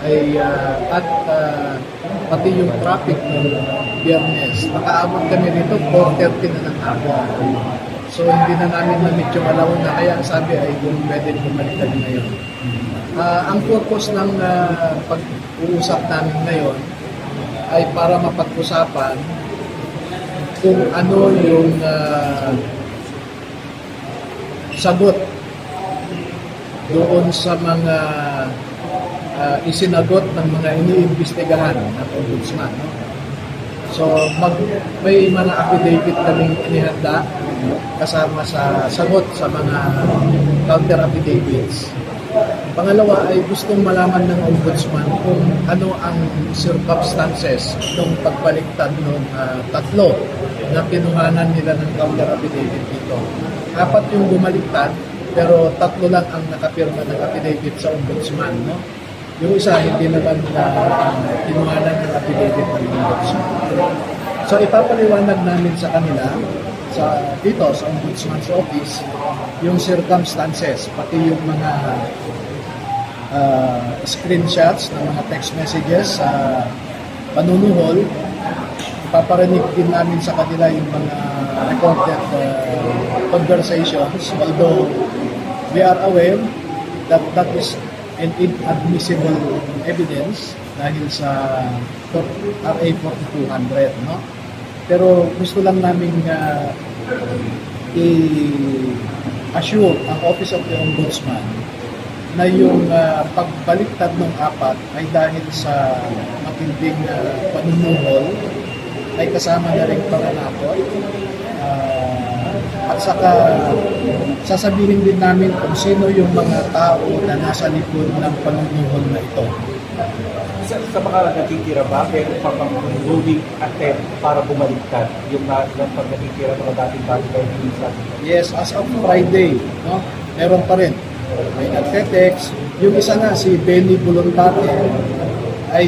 ay pati yung traffic ng Biyernes, nakaabot kami rito 4:30 na ng hapon. So hindi na namin na-meet yung alauna, kaya ang sabi ay kung pwede bumalik kami ngayon. Ang purpose ng pag-uusap namin ngayon ay para mapag-usapan kung ano yung sagot doon sa mga isinagot ng mga iniimbestigahan ng Ombudsman. No? So, may mga affidavit kaming inihanda kasama sa sagot sa mga counter affidavits. Pangalawa ay gustong malaman ng Ombudsman kung ano ang circumstances ng pagbaliktad ng tatlo na kinuhanan nila ng counter affidavit dito. 4 yung bumaliktad, pero 3 lang ang nakapirma ng affidavit sa Ombudsman. No? Yung isa, hindi naman kinuhanan ng affidavit ng Ombudsman. So, ipapaliwanag namin sa kanila, dito sa Ombudsman's Office, yung circumstances, pati yung mga screenshots ng mga text messages sa panunuhol. Paparinig din namin sa kanila yung mga recorded conversations, although we are aware that that is an inadmissible evidence dahil sa RA 4200, no? Pero gusto lang namin i-assure ang Office of the Ombudsman na yung pagbaliktad ng 4 ay dahil sa matinding panunuhol, ay kasama na rin panganakot. At saka sasabihin din namin kung sino yung mga tao na nasa likod ng panunuhol na ito. Sa mga natitira ba, meron pa bang moving attempt para bumaliktad yung pag natitira ng mga dating barangay minsan? Yes, as of Friday, no, meron pa rin. May nagte-text. Yung isa nga, si Benny Voluntate, ay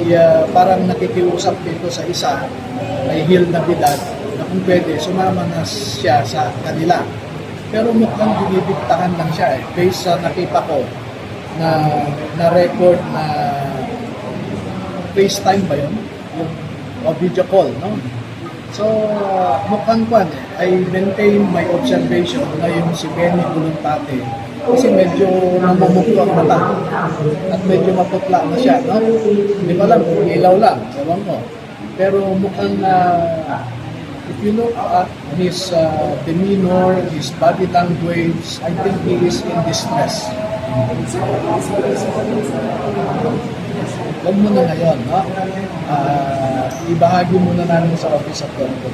parang nakikiusap dito sa isa, may Hill Navidad, na kung pwede, sumama na siya sa kanila. Pero mukhang binibigtahan lang siya based sa nakita ko na record na FaceTime ba yun? O video call, no? So, mukhang I maintain my observation na yung si Benny Voluntate kasi medyo namumuklo ang mata at medyo maputla na siya, no? Hindi ko alam, ilaw lang, ewan ko. Pero mukhang if you look at his demeanor, his body language, I think he is in distress. Huwag mo na ngayon, no? Ibahagi muna namin sa Office of the Ombudsman.